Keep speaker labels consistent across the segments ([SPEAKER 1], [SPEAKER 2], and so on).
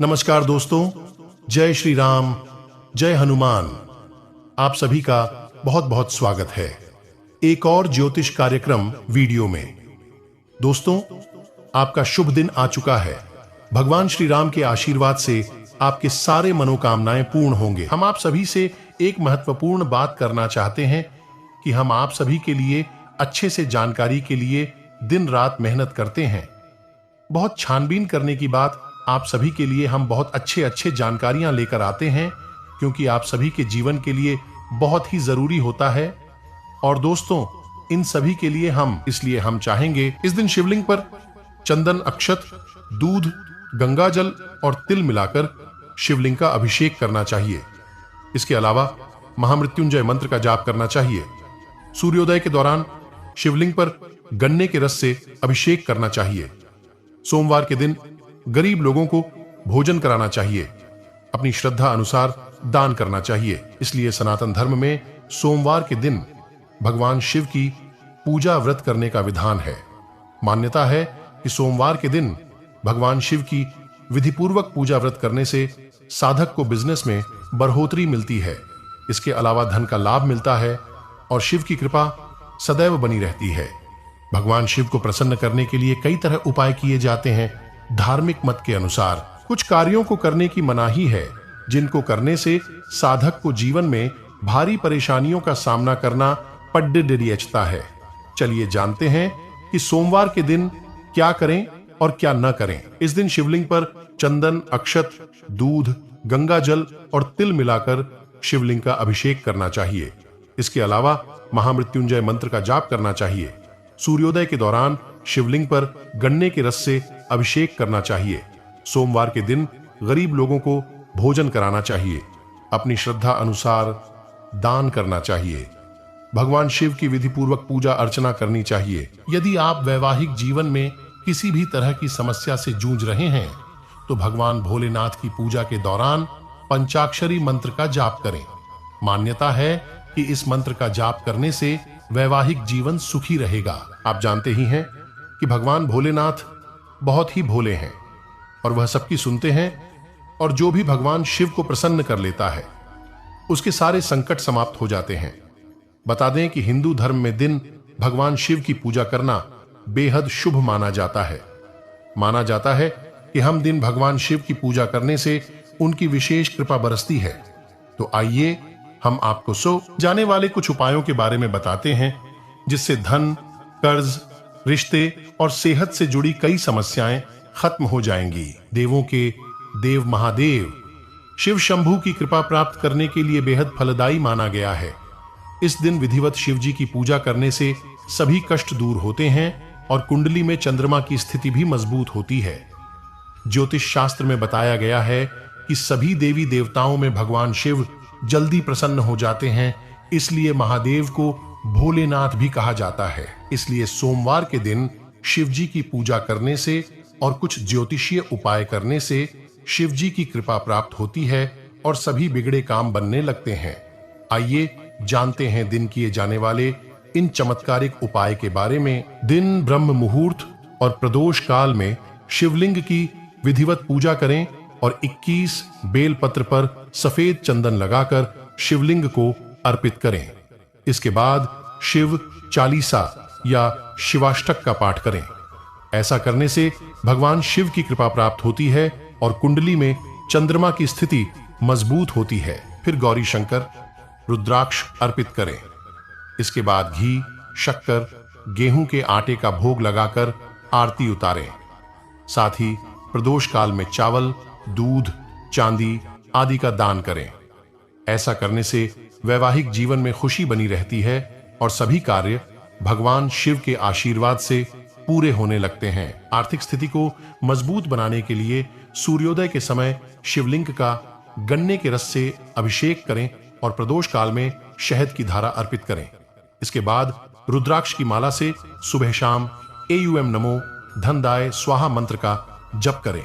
[SPEAKER 1] नमस्कार दोस्तों, जय श्री राम, जय हनुमान। आप सभी का बहुत बहुत स्वागत है एक और ज्योतिष कार्यक्रम वीडियो में। दोस्तों, आपका शुभ दिन आ चुका है। भगवान श्री राम के आशीर्वाद से आपके सारे मनोकामनाएं पूर्ण होंगे। हम आप सभी से एक महत्वपूर्ण बात करना चाहते हैं कि हम आप सभी के लिए अच्छे से जानकारी के लिए दिन रात मेहनत करते हैं। बहुत छानबीन करने की बात, आप सभी के लिए हम बहुत अच्छे जानकारियां लेकर आते हैं, क्योंकि आप सभी के जीवन के लिए बहुत ही जरूरी होता है। और दोस्तों, इन सभी के लिए इसलिए हम चाहेंगे इस दिन शिवलिंग पर चंदन, अक्षत, दूध, गंगाजल और तिल मिलाकर शिवलिंग का अभिषेक करना चाहिए। इसके अलावा महामृत्युंजय मंत्र का जाप करना चाहिए। सूर्योदय के दौरान शिवलिंग पर गन्ने के रस से अभिषेक करना चाहिए। सोमवार के दिन गरीब लोगों को भोजन कराना चाहिए। अपनी श्रद्धा अनुसार दान करना चाहिए। इसलिए सनातन धर्म में सोमवार के दिन भगवान शिव की पूजा व्रत करने का विधान है। मान्यता है कि सोमवार के दिन भगवान शिव की विधिपूर्वक पूजा व्रत करने से साधक को बिजनेस में बढ़ोतरी मिलती है। इसके अलावा धन का लाभ मिलता है और शिव की कृपा सदैव बनी रहती है। भगवान शिव को प्रसन्न करने के लिए कई तरह उपाय किए जाते हैं। धार्मिक मत के अनुसार कुछ कार्यों को करने की मनाही है, जिनको करने से साधक को जीवन में भारी परेशानियों का सामना करना पड़ता है। चलिए जानते हैं कि सोमवार के दिन क्या करें और क्या न करें। इस दिन शिवलिंग पर चंदन, अक्षत, दूध, गंगाजल और तिल मिलाकर शिवलिंग का अभिषेक करना चाहिए। इसके अलावा महामृत्युंजय मंत्र का जाप करना चाहिए। सूर्योदय के दौरान शिवलिंग पर गन्ने के रस से अभिषेक करना चाहिए। सोमवार के दिन गरीब लोगों को भोजन कराना चाहिए। अपनी श्रद्धा अनुसार दान करना चाहिए। भगवान शिव की विधिपूर्वक पूजा अर्चना करनी चाहिए। यदि आप वैवाहिक जीवन में किसी भी तरह की समस्या से जूझ रहे हैं तो भगवान भोलेनाथ की पूजा के दौरान पंचाक्षरी मंत्र का जाप करें। मान्यता है कि इस मंत्र का जाप करने से वैवाहिक जीवन सुखी रहेगा। आप जानते ही हैं कि भगवान भोलेनाथ बहुत ही भोले हैं और वह सबकी सुनते हैं, और जो भी भगवान शिव को प्रसन्न कर लेता है उसके सारे संकट समाप्त हो जाते हैं। बता दें कि हिंदू धर्म में दिन भगवान शिव की पूजा करना बेहद शुभ माना जाता है। माना जाता है कि हम दिन भगवान शिव की पूजा करने से उनकी विशेष कृपा बरसती है। तो आइए हम आपको जाने वाले कुछ उपायों के बारे में बताते हैं, जिससे धन, कर्ज, रिश्ते और सेहत से जुड़ी कई समस्याएं खत्म हो जाएंगी। देवों के देव महादेव शिव शंभू की कृपा प्राप्त करने के लिए बेहद फलदायी माना गया है। इस दिन विधिवत शिव जी की पूजा करने से सभी कष्ट दूर होते हैं और कुंडली में चंद्रमा की स्थिति भी मजबूत होती है। ज्योतिष शास्त्र में बताया गया है कि सभी देवी देवताओं में भगवान शिव जल्दी प्रसन्न हो जाते हैं, इसलिए महादेव को भोलेनाथ भी कहा जाता है। इसलिए सोमवार के दिन शिव जी की पूजा करने से और कुछ ज्योतिषीय उपाय करने से शिव जी की कृपा प्राप्त होती है और सभी बिगड़े काम बनने लगते हैं। आइए जानते हैं दिन किए जाने वाले इन चमत्कारिक उपाय के बारे में। दिन ब्रह्म मुहूर्त और प्रदोष काल में शिवलिंग की विधिवत पूजा करें और 21 बेलपत्र पर सफेद चंदन लगाकर शिवलिंग को अर्पित करें। इसके बाद शिव चालीसा या शिवाष्टक का पाठ करें। ऐसा करने से भगवान शिव की कृपा प्राप्त होती है और कुंडली में चंद्रमा की स्थिति मजबूत होती है। फिर गौरी शंकर, रुद्राक्ष अर्पित करें। इसके बाद घी, शक्कर, गेहूं के आटे का भोग लगाकर आरती उतारें। साथ ही प्रदोष काल में चावल, दूध, चांदी आदि का दान करें। ऐसा करने से वैवाहिक जीवन में खुशी बनी रहती है और सभी कार्य भगवान शिव के आशीर्वाद से पूरे होने लगते हैं। आर्थिक स्थिति को मजबूत बनाने के लिए सूर्योदय के समय शिवलिंग का गन्ने के रस से अभिषेक करें और प्रदोष काल में शहद की धारा अर्पित करें। इसके बाद रुद्राक्ष की माला से सुबह शाम एयूएम नमो धनदाय स्वाहा मंत्र का जप करें।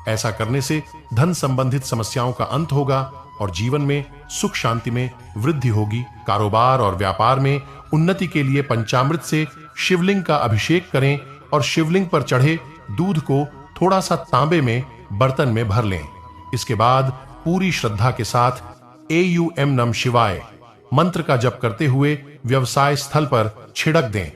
[SPEAKER 1] ऐसा करने से धन संबंधित समस्याओं का अंत होगा और जीवन में सुख शांति में वृद्धि होगी। कारोबार और व्यापार में उन्नति के लिए पंचामृत से शिवलिंग का अभिषेक करें और शिवलिंग पर चढ़े दूध को थोड़ा सा तांबे में बर्तन में भर लें। इसके बाद पूरी श्रद्धा के साथ AUM नम शिवाय मंत्र का जप करते हुए व्यवसाय स्थल पर छिड़क दें।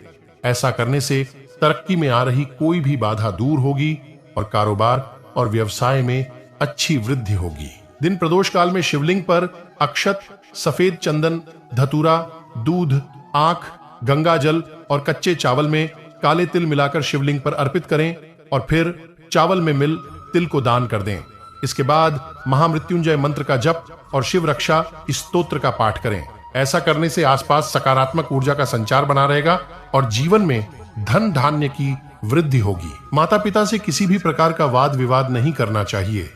[SPEAKER 1] ऐसा करने से तरक्की में आ रही कोई भी बाधा दूर होगी और कारोबार और व्यवसाय में अच्छी वृद्धि होगी। दिन प्रदोष काल में शिवलिंग पर अक्षत, सफेद चंदन, धतूरा, दूध, आंख, गंगा जल और कच्चे चावल में काले तिल मिलाकर शिवलिंग पर अर्पित करें और फिर चावल में मिल तिल को दान कर दें। इसके बाद महामृत्युंजय मंत्र का जप और शिव रक्षा स्तोत्र का पाठ करें। ऐसा करने से आसपास सकारात्मक ऊर्जा का संचार बना रहेगा और जीवन में धन धान्य की वृद्धि होगी। माता पिता से किसी भी प्रकार का वाद विवाद नहीं करना चाहिए।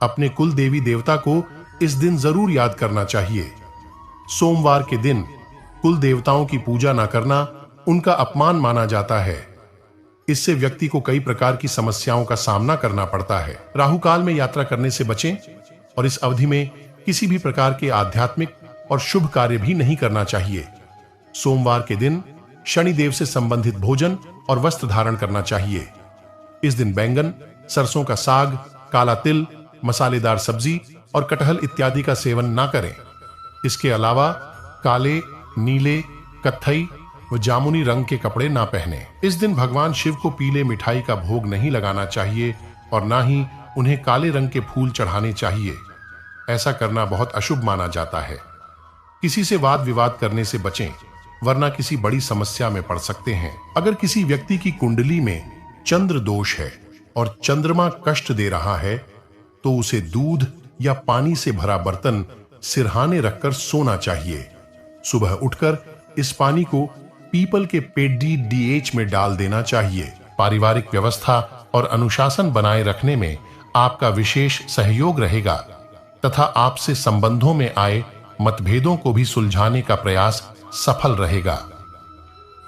[SPEAKER 1] अपने कुल देवी देवता को इस दिन जरूर याद करना चाहिए। सोमवार के दिन कुल देवताओं की पूजा न करना उनका अपमान माना जाता है। इससे व्यक्ति को कई प्रकार की समस्याओं का सामना करना पड़ता है। राहु काल में यात्रा करने से बचें और इस अवधि में किसी भी प्रकार के आध्यात्मिक और शुभ कार्य भी नहीं करना चाहिए। सोमवार के दिन शनि देव से संबंधित भोजन और वस्त्र धारण करना चाहिए। इस दिन बैंगन, सरसों का साग, काला तिल, मसालेदार सब्जी और कटहल इत्यादि का सेवन ना करें। इसके अलावा काले, नीले, कत्थई व जामुनी रंग के कपड़े ना पहने। इस दिन भगवान शिव को पीले मिठाई का भोग नहीं लगाना चाहिए और ना ही उन्हें काले रंग के फूल चढ़ाने चाहिए। ऐसा करना बहुत अशुभ माना जाता है। किसी से वाद विवाद करने से बचें, वरना किसी बड़ी समस्या में पड़ सकते हैं। अगर किसी व्यक्ति की कुंडली में चंद्र दोष है और चंद्रमा कष्ट दे रहा है तो उसे दूध या पानी से भरा बर्तन सिरहाने रखकर सोना चाहिए। सुबह उठकर इस पानी को पीपल के पेडी DH में डाल देना चाहिए। पारिवारिक व्यवस्था और अनुशासन बनाए रखने में आपका विशेष सहयोग रहेगा तथा आपसे संबंधों में आए मतभेदों को भी सुलझाने का प्रयास सफल रहेगा।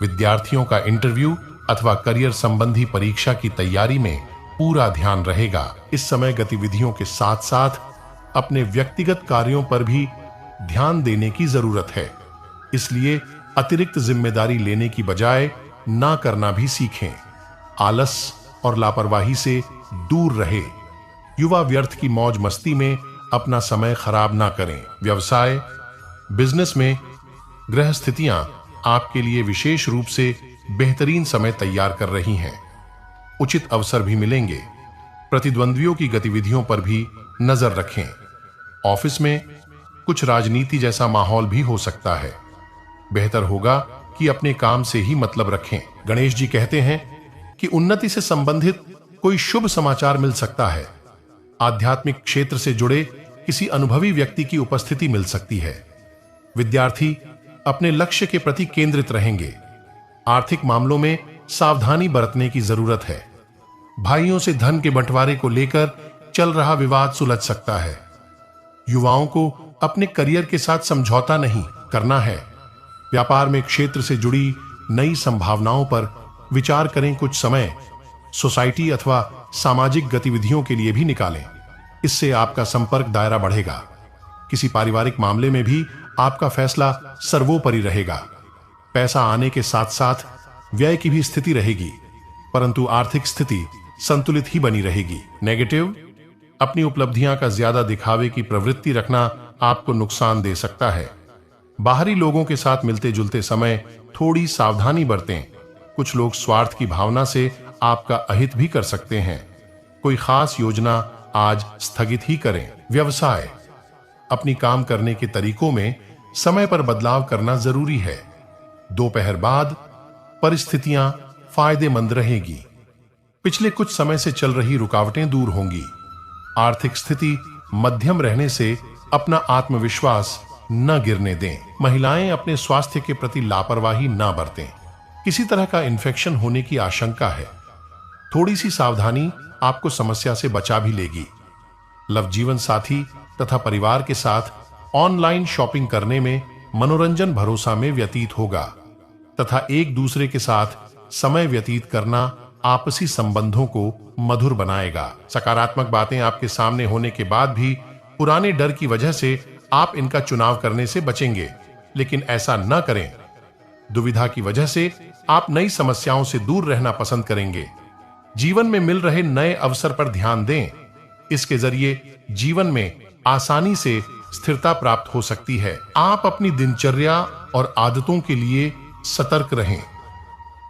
[SPEAKER 1] विद्यार्थियों का इंटरव्यू अथवा करियर संबंधी परीक्षा की तैयारी में पूरा ध्यान रहेगा। इस समय गतिविधियों के साथ साथ अपने व्यक्तिगत कार्यों पर भी ध्यान देने की जरूरत है। इसलिए अतिरिक्त जिम्मेदारी लेने की बजाय ना करना भी सीखें। आलस और लापरवाही से दूर रहे। युवा व्यर्थ की मौज मस्ती में अपना समय खराब ना करें। व्यवसाय, बिजनेस में ग्रह स्थितियां आपके लिए विशेष रूप से बेहतरीन समय तैयार कर रही हैं। उचित अवसर भी मिलेंगे। प्रतिद्वंद्वियों की गतिविधियों पर भी नजर रखें। ऑफिस में कुछ राजनीति जैसा माहौल भी हो सकता है। बेहतर होगा कि अपने काम से ही मतलब रखें। गणेश जी कहते हैं कि उन्नति से संबंधित कोई शुभ समाचार मिल सकता है। आध्यात्मिक क्षेत्र से जुड़े किसी अनुभवी व्यक्ति की उपस्थिति मिल सकती है। विद्यार्थी अपने लक्ष्य के प्रति केंद्रित रहेंगे। आर्थिक मामलों में सावधानी बरतने की जरूरत है। भाइयों से धन के बंटवारे को लेकर चल रहा विवाद सुलझ सकता है। युवाओं को अपने करियर के साथ समझौता नहीं करना है। व्यापार में क्षेत्र से जुड़ी नई संभावनाओं पर विचार करें। कुछ समय सोसाइटी अथवा सामाजिक गतिविधियों के लिए भी निकालें। इससे आपका संपर्क दायरा बढ़ेगा। किसी पारिवारिक मामले में भी आपका फैसला सर्वोपरि रहेगा। पैसा आने के साथ साथ व्यय की भी स्थिति रहेगी, परंतु आर्थिक स्थिति संतुलित ही बनी रहेगी। नेगेटिव, अपनी उपलब्धियां का ज्यादा दिखावे की प्रवृत्ति रखना आपको नुकसान दे सकता है। बाहरी लोगों के साथ मिलते जुलते समय थोड़ी सावधानी बरतें। कुछ लोग स्वार्थ की भावना से आपका अहित भी कर सकते हैं। कोई खास योजना आज स्थगित ही करें। व्यवसाय, अपनी काम करने के तरीकों में समय पर बदलाव करना जरूरी है। दोपहर बाद परिस्थितियां फायदेमंद रहेगी। पिछले कुछ समय से चल रही रुकावटें दूर होंगी। आर्थिक स्थिति मध्यम रहने से अपना आत्मविश्वास न गिरने दें। महिलाएं अपने स्वास्थ्य के प्रति लापरवाही न बरतें। किसी तरह का इन्फेक्शन होने की आशंका है। थोड़ी सी सावधानी आपको समस्या से बचा भी लेगी। लव जीवन साथी तथा परिवार के साथ ऑनलाइन शॉपिंग करने में मनोरंजन भरोसा में व्यतीत होगा तथा एक दूसरे के साथ समय व्यतीत करना आपसी संबंधों को मधुर बनाएगा। सकारात्मक बातें आपके सामने होने के बाद भी पुराने डर की वजह से आप इनका चुनाव करने से बचेंगे, लेकिन ऐसा न करें। दुविधा की वजह से आप नई समस्याओं से दूर रहना पसंद करेंगे। जीवन में मिल रहे नए अवसर पर ध्यान दें। इसके जरिए जीवन में आसानी से स्थिरता प्राप्त हो सकती है। आप अपनी दिनचर्या और आदतों के लिए सतर्क रहें।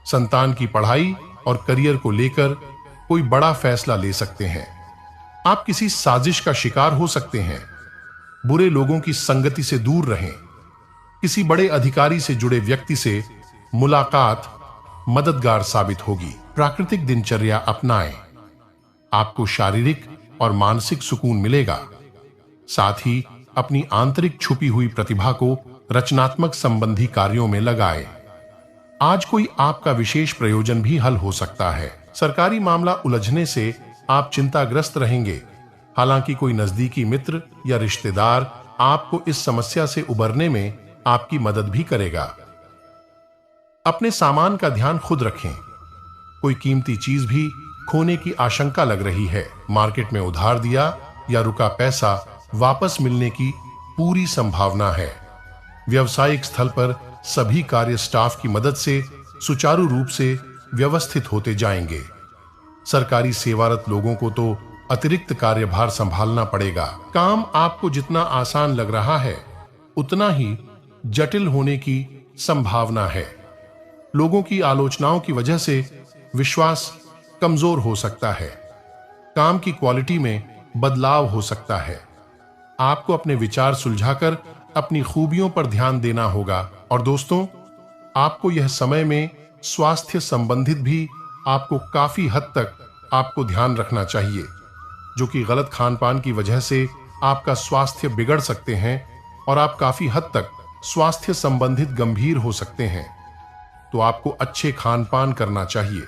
[SPEAKER 1] संतान की पढ़ाई और करियर को लेकर कोई बड़ा फैसला ले सकते हैं। आप किसी साजिश का शिकार हो सकते हैं। बुरे लोगों की संगति से दूर रहें। किसी बड़े अधिकारी से जुड़े व्यक्ति से मुलाकात मददगार साबित होगी। प्राकृतिक दिनचर्या अपनाएं। आपको शारीरिक और मानसिक सुकून मिलेगा। साथ ही अपनी आंतरिक छुपी हुई प्रतिभा को रचनात्मक संबंधी कार्यों में लगाएं। आज कोई आपका विशेष प्रयोजन भी हल हो सकता है। सरकारी मामला उलझने से आप चिंताग्रस्त रहेंगे। हालांकि कोई नजदीकी मित्र या रिश्तेदार आपको इस समस्या से उबरने में आपकी मदद भी करेगा। अपने सामान का ध्यान खुद रखें। कोई कीमती चीज भी खोने की आशंका लग रही है। मार्केट में उधार दिया या रुका पैसा वापस मिलने की पूरी संभावना है। व्यावसायिक स्थल पर सभी कार्य स्टाफ की मदद से सुचारू रूप से व्यवस्थित होते जाएंगे। सरकारी सेवारत लोगों को तो अतिरिक्त कार्यभार संभालना पड़ेगा। काम आपको जितना आसान लग रहा है उतना ही जटिल होने की संभावना है। लोगों की आलोचनाओं की वजह से विश्वास कमजोर हो सकता है। काम की क्वालिटी में बदलाव हो सकता है। आपको अपने विचार सुलझाकर अपनी खूबियों पर ध्यान देना होगा। और दोस्तों, आपको यह समय में स्वास्थ्य संबंधित भी आपको काफी हद तक आपको ध्यान रखना चाहिए, जो कि गलत खान पान की वजह से आपका स्वास्थ्य बिगड़ सकते हैं और आप काफी हद तक स्वास्थ्य संबंधित गंभीर हो सकते हैं। तो आपको अच्छे खान पान करना चाहिए।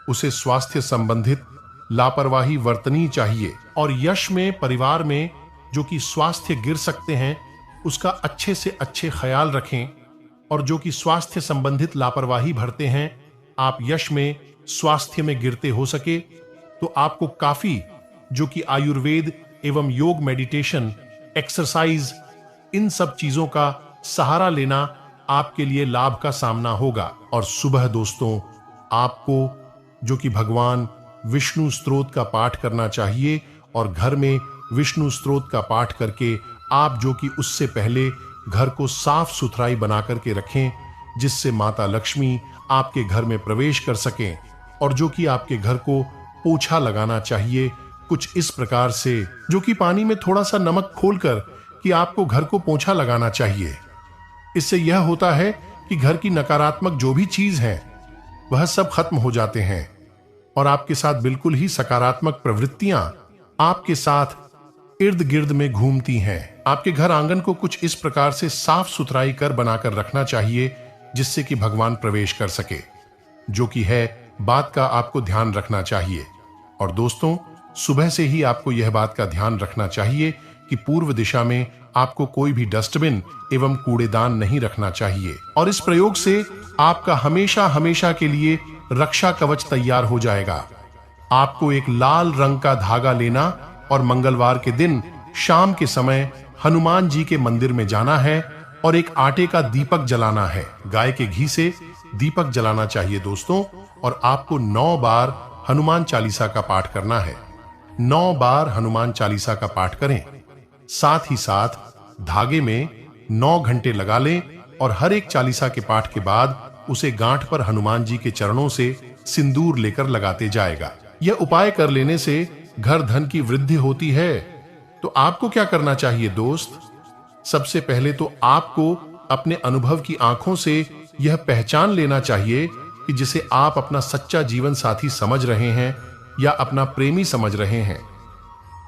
[SPEAKER 1] उसे स्वास्थ्य संबंधित लापरवाही बरतनी चाहिए। और यश में परिवार में जो कि स्वास्थ्य गिर सकते हैं उसका अच्छे से अच्छे ख्याल रखें। और जो कि स्वास्थ्य संबंधित लापरवाही भरते हैं, आप यश में स्वास्थ्य में गिरते हो सके तो आपको काफी जो कि आयुर्वेद एवं योग, मेडिटेशन, एक्सरसाइज, इन सब चीजों का सहारा लेना आपके लिए लाभ का सामना होगा। और सुबह दोस्तों, आपको जो कि भगवान विष्णु स्तोत्र का पाठ करना चाहिए। और घर में विष्णु स्तोत्र का पाठ करके आप जो कि उससे पहले घर को साफ सुथराई बना करके रखें, जिससे माता लक्ष्मी आपके घर में प्रवेश कर सकें। और जो कि आपके घर को पोछा लगाना चाहिए कुछ इस प्रकार से, जो कि पानी में थोड़ा सा नमक खोलकर कि आपको घर को पोछा लगाना चाहिए। इससे यह होता है कि घर की नकारात्मक जो भी चीज है वह सब खत्म हो जाते हैं और आपके साथ बिल्कुल ही सकारात्मक प्रवृत्तियां आपके साथ इर्द गिर्द में घूमती हैं। आपके घर आंगन को कुछ इस प्रकार से साफ सुथराई कर बनाकर रखना चाहिए जिससे कि भगवान प्रवेश कर सके, जो कि है बात का आपको ध्यान रखना चाहिए। और दोस्तों, सुबह से ही आपको यह बात का ध्यान रखना चाहिए कि पूर्व दिशा में आपको कोई भी डस्टबिन एवं कूड़ेदान नहीं रखना चाहिए। और इस प्रयोग से आपका हमेशा हमेशा के लिए रक्षा कवच तैयार हो जाएगा। आपको एक लाल रंग का धागा लेना और मंगलवार के दिन शाम के समय हनुमान जी के मंदिर में जाना है और एक आटे का दीपक जलाना है। गाय के घी से दीपक जलाना चाहिए दोस्तों। और आपको 9 बार हनुमान चालीसा का पाठ करना है। 9 बार हनुमान चालीसा का पाठ करें। साथ ही साथ धागे में 9 घंटे लगा लें और हर एक चालीसा के पाठ के बाद उसे गांठ पर हनुमान जी के चरणों से सिंदूर लेकर लगाते जाएगा। यह उपाय कर लेने से घर धन की वृद्धि होती है। तो आपको क्या करना चाहिए दोस्त? सबसे पहले तो आपको अपने अनुभव की आंखों से यह पहचान लेना चाहिए कि जिसे आप अपना सच्चा जीवन साथी समझ रहे हैं या अपना प्रेमी समझ रहे हैं,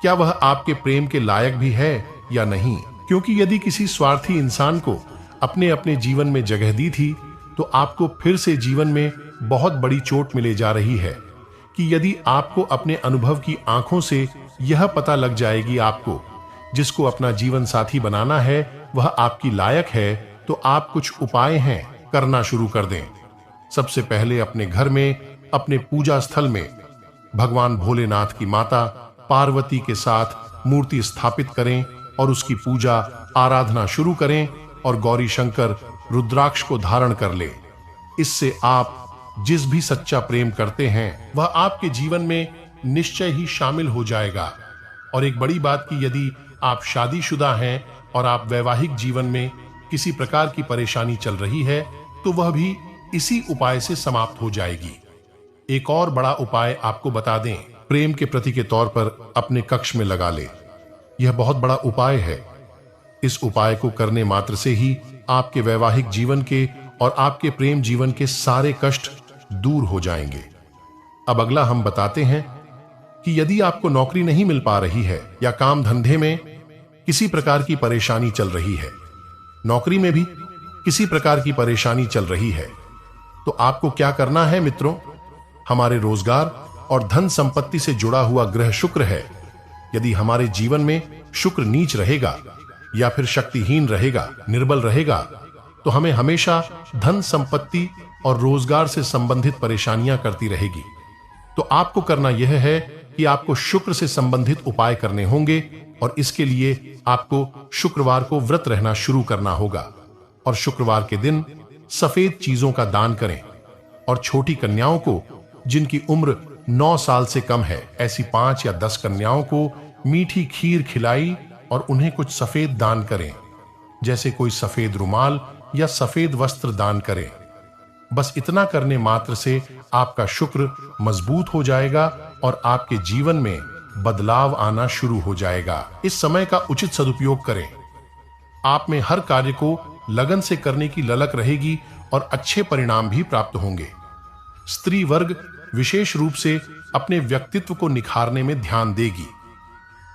[SPEAKER 1] क्या वह आपके प्रेम के लायक भी है या नहीं। क्योंकि यदि किसी स्वार्थी इंसान को अपने अपने जीवन में जगह दी थी तो आपको फिर से जीवन में बहुत बड़ी चोट मिले जा रही है कि यदि आपको अपने अनुभव की आंखों से यह पता लग जाएगी आपको जिसको अपना जीवन साथी बनाना है वह आपकी लायक है, तो आप कुछ उपाय हैं करना शुरू कर दें। सबसे पहले अपने घर में अपने पूजा स्थल में भगवान भोलेनाथ की माता पार्वती के साथ मूर्ति स्थापित करें और उसकी पूजा आराधना शुरू करें और गौरी शंकर रुद्राक्ष को धारण कर ले। इससे आप जिस भी सच्चा प्रेम करते हैं वह आपके जीवन में निश्चय ही शामिल हो जाएगा। और एक बड़ी बात कि यदि आप शादीशुदा हैं और आप वैवाहिक जीवन में किसी प्रकार की परेशानी चल रही है तो वह भी इसी उपाय से समाप्त हो जाएगी। एक और बड़ा उपाय आपको बता दें, प्रेम के प्रति के तौर पर अपने कक्ष में लगा ले। यह बहुत बड़ा उपाय है। इस उपाय को करने मात्र से ही आपके वैवाहिक जीवन के और आपके प्रेम जीवन के सारे कष्ट दूर हो जाएंगे। अब अगला हम बताते हैं कि यदि आपको नौकरी नहीं मिल पा रही है या काम धंधे में किसी प्रकार की परेशानी चल रही है, नौकरी में भी किसी प्रकार की परेशानी चल रही है, तो आपको क्या करना है मित्रों? हमारे रोजगार और धन संपत्ति से जुड़ा हुआ ग्रह शुक्र है। यदि हमारे जीवन में शुक्र नीच रहेगा या फिर शक्तिहीन रहेगा, निर्बल रहेगा, तो हमें हमेशा धन संपत्ति और रोजगार से संबंधित परेशानियां करती रहेगी। तो आपको करना यह है कि आपको शुक्र से संबंधित उपाय करने होंगे और इसके लिए आपको शुक्रवार को व्रत रहना शुरू करना होगा और शुक्रवार के दिन सफेद चीजों का दान करें और छोटी कन्याओं को जिनकी उम्र 9 साल से कम है, ऐसी 5 या 10 कन्याओं को मीठी खीर खिलाई और उन्हें कुछ सफेद दान करें, जैसे कोई सफेद रुमाल या सफेद वस्त्र दान करें। बस इतना करने मात्र से आपका शुक्र मजबूत हो जाएगा और आपके जीवन में बदलाव आना शुरू हो जाएगा। इस समय का उचित सदुपयोग करें। आप में हर कार्य को लगन से करने की ललक रहेगी और अच्छे परिणाम भी प्राप्त होंगे। स्त्री वर्ग विशेष रूप से अपने व्यक्तित्व को निखारने में ध्यान देगी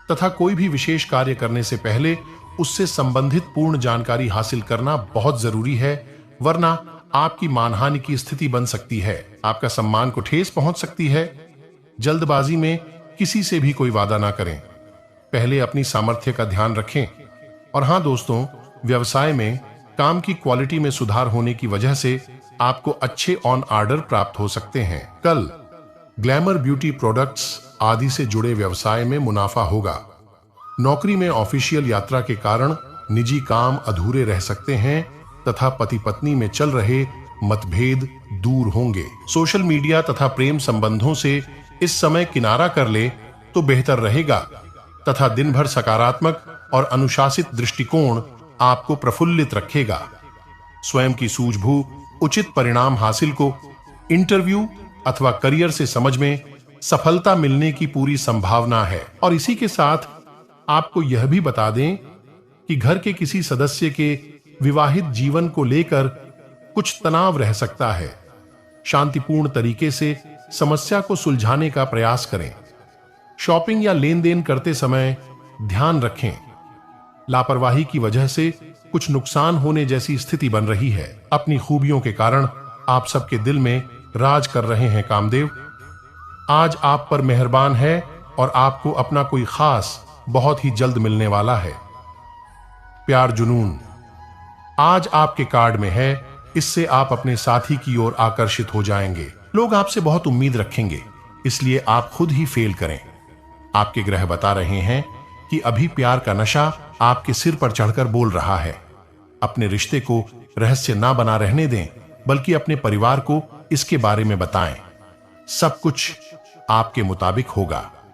[SPEAKER 1] तथा कोई भी विशेष कार्य करने से पहले उससे संबंधित पूर्ण जानकारी हासिल करना बहुत जरूरी है, वरना आपकी मानहानि की स्थिति बन सकती है, आपका सम्मान को ठेस पहुंच सकती है। जल्दबाजी में किसी से भी कोई वादा ना करें, पहले अपनी सामर्थ्य का ध्यान रखें। और हां दोस्तों, व्यवसाय में काम की क्वालिटी में सुधार होने की वजह से आपको अच्छे ऑन ऑर्डर प्राप्त हो सकते हैं। कल ग्लैमर ब्यूटी प्रोडक्ट्स आदि से जुड़े व्यवसाय में मुनाफा होगा। नौकरी में ऑफिशियल यात्रा के कारण निजी काम अधूरे रह सकते हैं तथा पति पत्नी में चल रहे मतभेद दूर होंगे। सोशल मीडिया तथा प्रेम संबंधों से इस समय किनारा कर ले तो बेहतर रहेगा तथा दिन भर सकारात्मक और अनुशासित दृष्टिकोण आपको प्रफुल्लित रखेगा। स्वयं की सूझबूझ उचित परिणाम हासिल को इंटरव्यू अथवा करियर से समझ में सफलता मिलने की पूरी संभावना है। और इसी के साथ आपको यह भी बता दें कि घर के किसी सदस्य के विवाहित जीवन को लेकर कुछ तनाव रह सकता है। शांतिपूर्ण तरीके से समस्या को सुलझाने का प्रयास करें। शॉपिंग या लेन देन करते समय ध्यान रखें, लापरवाही की वजह से कुछ नुकसान होने जैसी स्थिति बन रही है। अपनी खूबियों के कारण आप सबके दिल में राज कर रहे हैं कामदेव। आज आप पर मेहरबान है और आपको अपना कोई खास बहुत ही जल्द मिलने वाला है। प्यार जुनून आज आपके कार्ड में है, इससे आप अपने साथी की ओर आकर्षित हो जाएंगे। लोग आपसे बहुत उम्मीद रखेंगे, इसलिए आप खुद ही फेल करें। आपके ग्रह बता रहे हैं कि अभी प्यार का नशा आपके सिर पर चढ़कर बोल रहा है। अपने रिश्ते को रहस्य ना बना रहने दें, बल्कि अपने परिवार को इसके बारे में बताएं। सब कुछ आपके मुताबिक होगा।